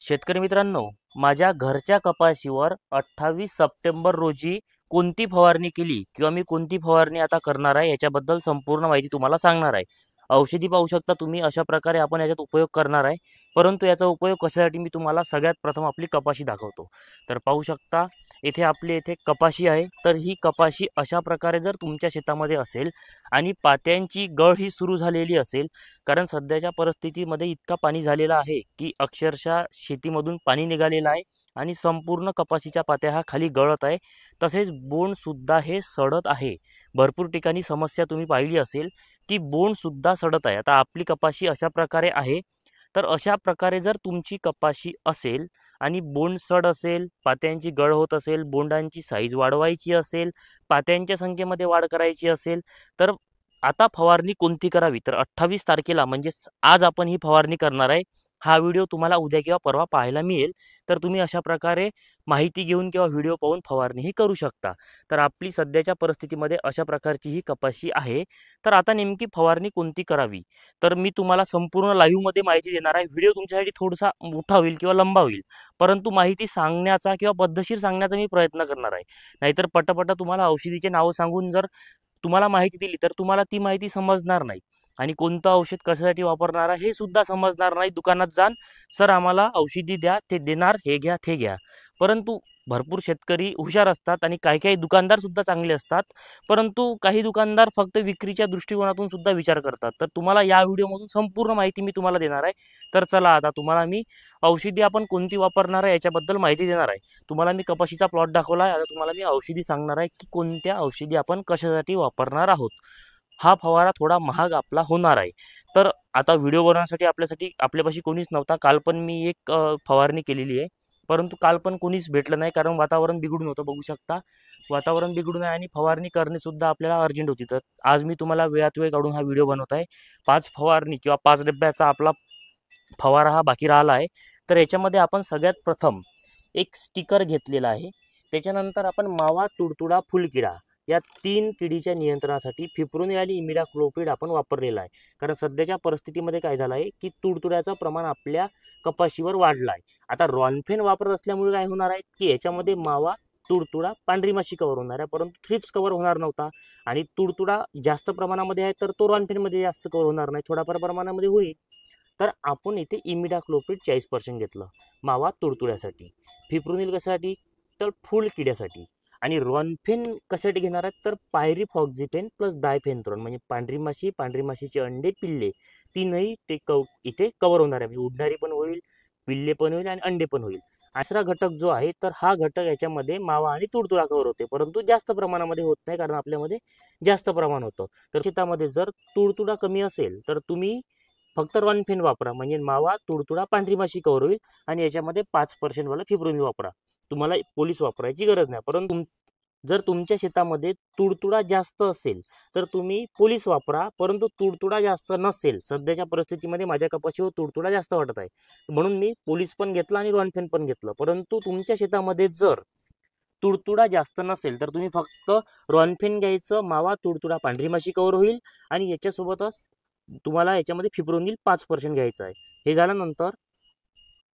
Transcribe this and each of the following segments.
शेतकरी मित्रांनो, माझ्या घरच्या कपाशीवर 28 सप्टेंबर रोजी कोणती फवारणी केली किंवा मी कोणती फवारणी आता करणार आहे याच्याबद्दल संपूर्ण माहिती तुम्हाला सांगणार आहे. औषधी पाहू शकता तुम्ही, अशा प्रकारे आपण याच्यात उपयोग करणार आहे. परंतु याचा उपयोग कशासाठी मी तुम्हाला सगळ्यात प्रथम आपली कपाशी दाखवतो. तर पाहू शकता इथे कपाशी आहे. तर ही कपाशी अशा प्रकारे जर तुमच्या शेतामध्ये असेल आणि पात्यांची गळ ही सुरू झालेली असेल, कारण सध्याच्या परिस्थितीमध्ये इतका पाणी झालेला आहे की अक्षरशः शेतीमधून पाणी निघालेलं आहे आणि संपूर्ण कपाशीच्या पात्या हा खाली गळत आहे. तसेच बोंडसुद्धा हे सडत आहे. भरपूर ठिकाणी समस्या तुम्ही पाहिली असेल की बोंडसुद्धा सडत आहे. आता आपली कपाशी अशा प्रकारे आहे. तर अशा प्रकारे जर तुमची कपाशी असेल आणि बोंडसड असेल, पात्यांची गळ होत असेल, बोंडांची साईज वाढवायची असेल, पात्यांच्या संख्येमध्ये वाढ करायची असेल, तर आता फवारणी कोणती करावी? तर 28 तारखेला म्हणजेच आज आपण ही फवारणी करणार आहे. हा व्हिडिओ तुम्हाला उद्या किंवा परवा पाहायला मिळेल. तर तुम्ही अशा प्रकारे माहिती घेऊन किंवा व्हिडिओ पाहून फवारणीही करू शकता. तर आपली सध्याच्या परिस्थितीमध्ये अशा प्रकारची ही कपाशी आहे. तर आता नेमकी फवारणी कोणती करावी? तर मी तुम्हाला संपूर्ण लाईव्हमध्ये माहिती देणार आहे. व्हिडिओ तुमच्यासाठी थोडासा मोठा होईल किंवा लंबा होईल. परंतु माहिती सांगण्याचा किंवा पद्धतशीर सांगण्याचा मी प्रयत्न करणार आहे. नाहीतर पटापट तुम्हाला औषधीचे नावं सांगून जर तुम्हाला माहिती दिली तर तुम्हाला ती माहिती समजणार नाही आणि कोणतं औषध कशासाठी वापरणार आहे हे सुद्धा समजणार नाही. दुकानात जाण, सर आम्हाला औषधी द्या, ते देणार, हे घ्या ते घ्या. परंतु भरपूर शेतकरी हुशार असतात आणि काही काही दुकानदार सुद्धा चांगले असतात. परंतु काही दुकानदार फक्त विक्रीच्या दृष्टिकोनातून सुद्धा विचार करतात. तर तुम्हाला या व्हिडिओमधून संपूर्ण माहिती मी तुम्हाला देणार आहे. तर चला आता तुम्हाला मी औषधी आपण कोणती वापरणार आहे याच्याबद्दल माहिती देणार आहे. तुम्हाला मी कपाशीचा प्लॉट दाखवला आहे. आता तुम्हाला मी औषधी सांगणार आहे की कोणत्या औषधी आपण कशासाठी वापरणार आहोत. हा फवारा थोडा महाग आपला होणार आहे. तर आता व्हिडिओ बनवण्यासाठी आपल्यापाशी कोणीच नव्हता. काल पण मी एक फवारणी केलेली आहे. परंतु काल पण कोणीच भेटलं नाही, कारण वातावरण बिघडून होतं. बघू शकता वातावरण बिघडून आहे आणि फवारणी करणे सुद्धा आपल्याला अर्जंट होती. तर आज मी तुम्हाला वेळात वेळ काढून हा व्हिडिओ बनवत आहे. 5 फवारणी किंवा 5 डब्याचा आपला फवारा हा बाकी राहिला आहे. तर याच्यामध्ये आपण सगळ्यात प्रथम एक स्टिकर घेतलेला आहे. त्याच्यानंतर आपण मावा, तुडतुडा, फुलकिडा या 3 किडीच्या नियंत्रणासाठी फिप्रोनिल आणि इमिडाक्लोप्रिड आपण वापरलेला आहे. कारण सध्याच्या परिस्थितीमध्ये काय झालं आहे की तुडतुड्याचं प्रमाण आपल्या कपाशीवर वाढलं आहे. आता रॉनफेन वापरत असल्यामुळे काय होणार आहे की याच्यामध्ये मावा, तुडतुडा, पांढरी माशी कव्हर होणार आहे, परंतु थ्रिप्स कव्हर होणार नव्हता. आणि तुडतुडा जास्त प्रमाणामध्ये आहे तर तो रॉनफेनमध्ये जास्त कव्हर होणार नाही, थोड्याफार प्रमाणामध्ये होईल. तर आपण इथे इमिडाक्लोप्रिड 40% घेतलं मावा तुडतुड्यासाठी. फिप्रोनिल कशासाठी? तर फुल किड्यासाठी. आणि रॉनफेन कशासाठी घेणार आहेत? तर पायरिफॉक्झिफेन प्लस डायफेन्थ्रॉन, म्हणजे पांढरी माशीचे अंडे, पिल्ले तीनही ते इथे कव्हर होणार आहे. म्हणजे उडणारी पण होईल, पिल्ले पण होईल आणि अंडे पण होईल. तिसरा घटक जो आहे तर हा घटक याच्यामध्ये मावा आणि तुडतुडा कव्हर होते, परंतु जास्त प्रमाणामध्ये होत नाही कारण आपल्यामध्ये जास्त प्रमाण होतं. तर शेतामध्ये जर तुडतुडा कमी असेल तर तुम्ही फक्त रॉनफेन वापरा, म्हणजे मावा, तुडतुडा, पांढरी माशी कव्हर होईल. आणि याच्यामध्ये 5% वाला फिब्रोनिल वापरा. तुम्हाला पोलीस वापरायची गरज नाही. परंतु जर तुमच्या शेतामध्ये तुडतुडा जास्त असेल तर तुम्ही पोलीस वापरा. परंतु तुडतुडा जास्त नसेल, सध्याच्या परिस्थितीमध्ये माझ्या कपाशीवर तुडतुडा जास्त वाटत आहे म्हणून मी पोलीस पण घेतला आणि रॉनफेन पण घेतलं. परंतु तुमच्या शेतामध्ये जर तुडतुडा जास्त नसेल तर तुम्ही फक्त रॉनफेन घ्यायचं, मावा, तुडतुडा, पांढरी माशी कव्हर होईल. आणि याच्यासोबतच तुम्हाला याच्यामध्ये फिब्रोनिल 5% घ्यायचं आहे. हे झाल्यानंतर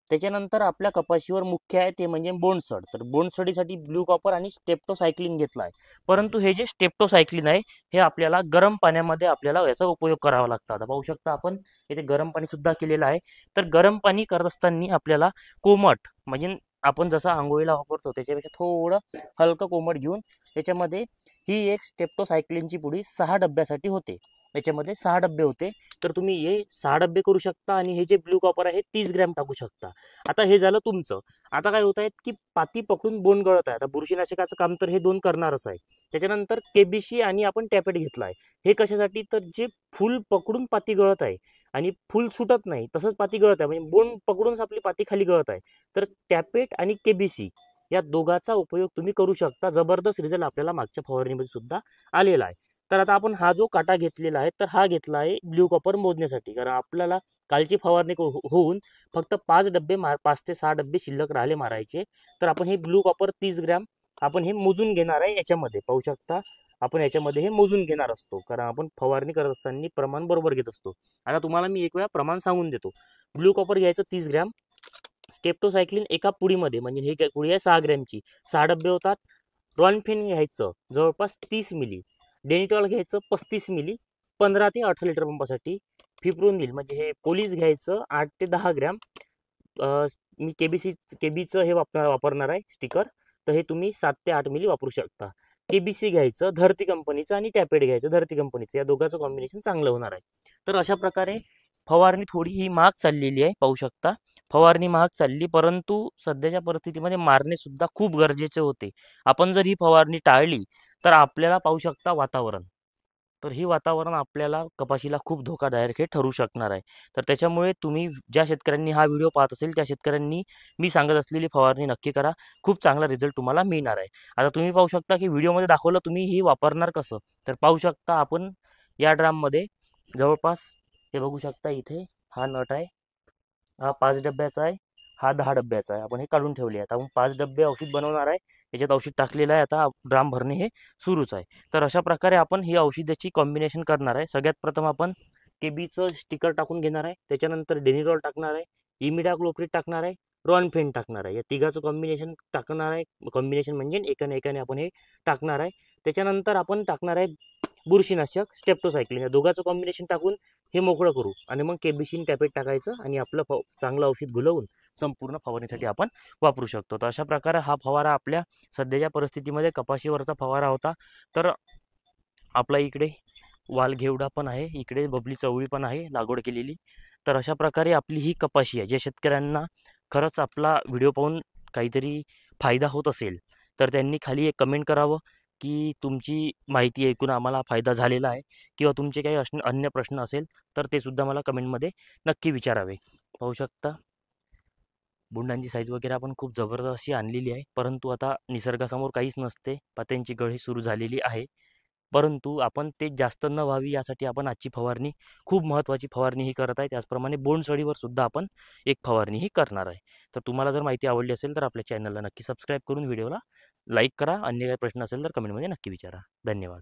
त्याच्यानंतर आपल्या कपाशीवर मुख्य आहे ते म्हणजे बोंडसड. तर बोंडसडीसाठी ब्ल्यू कॉपर आणि स्टेप्टोसायक्लिन घेतला आहे. परंतु हे जे स्टेप्टोसायक्लिन आहे हे आपल्याला गरम पाण्यामध्ये आपल्याला याचा उपयोग करावा लागतो. आता पाहू शकता आपण इथे गरम पाणी सुद्धा केलेलं आहे. तर गरम पाणी करत असताना आपल्याला कोमट, म्हणजे आपण जसं आंघोळीला वापरतो त्याच्यापेक्षा थोडं हलकं कोमट घेऊन त्याच्यामध्ये ही एक स्टेप्टोसायक्लिनची पुडी 6 डब्यासाठी होते. याच्यामध्ये 6 डब्बे होते. तर तुम्ही हे 6 डब्बे करू शकता आणि हे जे ब्ल्यू कॉपर आहे 30 ग्रॅम टाकू शकता. आता हे झालं तुमचं. आता काय होत आहे की पाती पकडून बोंड गळत आहे. आता बुरशीनाशकाचं काम तर हे 2 करणारच आहे. त्याच्यानंतर केबीसी आणि आपण टॅपेट घेतला आहे. हे कशासाठी? तर जे फुल पकडून पाती गळत आहे आणि फुल सुटत नाही तसंच पाती गळत आहे, म्हणजे बोंड पकडूनच आपली पाती खाली गळत आहे. तर टॅपेट आणि केबीसी या दोघाचा उपयोग तुम्ही करू शकता. जबरदस्त रिझल्ट आपल्याला मागच्या फवारणीमध्ये सुद्धा आलेला आहे. तर आता आपण हा जो काटा घेतलेला आहे तर हा घेतला आहे ब्ल्यू कॉपर मोजण्यासाठी. कारण आपल्याला कालची फवारणी होऊन फक्त 5 ते 6 डब्बे शिल्लक राहिले मारायचे. तर आपण हे ब्ल्यू कॉपर 30 ग्रॅम आपण हे मोजून घेणार आहे. याच्यामध्ये पाहू शकता आपण याच्यामध्ये हे मोजून घेणार असतो, कारण आपण फवारणी करत असताना प्रमाण बरोबर घेत असतो. आता तुम्हाला मी एक वेळा प्रमाण सांगून देतो. ब्ल्यू कॉपर घ्यायचं 30 ग्रॅम, स्टेप्टोसायक्लिन एका पुडीमध्ये, म्हणजे ही पुडी आहे 6 ग्रॅमची, 6 डबे होतात. रॉनफेन घ्यायचं जवळपास 30 मिली, डेनिटॉल घ्यायचं 35 मिली, 15 ते 18 लिटर पंपासाठी. फिप्रोनिल म्हणजे हे पोलीस घ्यायचं 8 ते 10 ग्रॅम. मी केबीचं हे वापरणार आहे स्टिकर, तर हे तुम्ही 7 ते 8 मिली वापरू शकता. केबीसी घ्यायचं धरती कंपनीचं आणि टॅपेड घ्यायचं धरती कंपनीचं, या दोघांचं कॉम्बिनेशन चांगलं होणार आहे. तर अशा प्रकारे फवारणी थोडी ही महाग चाललेली आहे, पाहू शकता. फवारणी महाग चालली, परंतु सध्याच्या परिस्थितीमध्ये मारणे सुद्धा खूप गरजेचे होते. आपण जर ही फवारणी टाळली तर आपल्याला पाहू शकता वातावरण, तर ही वातावरण आपल्याला कपाशीला खूप धोकादायक हे ठरू शकणार आहे. तर त्याच्यामुळे तुम्ही ज्या शेतकऱ्यांनी हा व्हिडिओ पाहत असेल त्या शेतकऱ्यांनी मी सांगत असलेली फवारणी नक्की करा, खूप चांगला रिझल्ट तुम्हाला मिळणार आहे. आता तुम्ही पाहू शकता की व्हिडिओमध्ये दाखवलं, तुम्ही ही वापरणार कसं. तर पाहू शकता आपण या ड्राममध्ये जवळपास हे बघू शकता, इथे हा नट आहे, हा 5 डब्याचा आहे, हा 10 डब्याचा आहे. आपण हे काढून ठेवले आहे. आता आपण 5 डबे औषध बनवणार आहे, याच्यात औषध टाकलेलं आहे. आता ड्राम भरणे हे सुरूच आहे. तर अशा प्रकारे आपण ही औषधाची कॉम्बिनेशन करणार आहे. सगळ्यात प्रथम आपण केबीचं स्टिकर टाकून घेणार आहे, त्याच्यानंतर डेनिरॉल टाकणार आहे, इमिडाक्लोप्रिड टाकणार आहे, रॉनफेन टाकणार आहे. या तिघाचं कॉम्बिनेशन टाकणार आहे. कॉम्बिनेशन म्हणजे एकाने एकाने आपण हे टाकणार आहे. त्याच्यानंतर आपण टाकणार आहे बुरशीनाशक स्टेप्टोसायक्लिन, या दोघांचं कॉम्बिनेशन टाकून हे मोकळं करू आणि मग केबीसीन टॅपेट टाकायचं आणि आपलं चांगलं औषध घुलवून संपूर्ण फवारणीसाठी आपण वापरू शकतो. तर अशा प्रकारे हा फवारा आपल्या सध्याच्या परिस्थितीमध्ये कपाशीवरचा फवारा होता. तर आपला इकडे वालघेवडा पण आहे, इकडे बबली चवळी पण आहे लागवड केलेली. तर अशा प्रकारे आपली ही कपाशी आहे. ज्या शेतकऱ्यांना खरंच आपला व्हिडिओ पाहून काहीतरी फायदा होत असेल तर त्यांनी खाली एक कमेंट करावं की तुमची माहिती ऐकून आम्हाला फायदा झालेला आहे, किंवा तुमचे काही अन्य प्रश्न असेल तर ते सुद्धा मला कमेंटमध्ये नक्की विचारावे. पाहू शकता बुंडांची साईज वगैरे आपण खूप जबरदस्त अशी आणलेली आहे, परंतु आता निसर्गासमोर काहीच नसते. पात्यांची गळी सुरू झालेली आहे, परंतु आपण ते जास्त न व्हावी यासाठी आपण आजची फवारणी, खूप महत्त्वाची फवारणी ही करत आहे. त्याचप्रमाणे बोंडसडीवर सुद्धा आपण एक फवारणी ही करणार आहे. तर तुम्हाला जर माहिती आवडली असेल तर आपल्या चॅनलला नक्की सबस्क्राईब करून व्हिडिओला लाईक करा. अन्य काही प्रश्न असेल तर कमेंटमध्ये नक्की विचारा. धन्यवाद.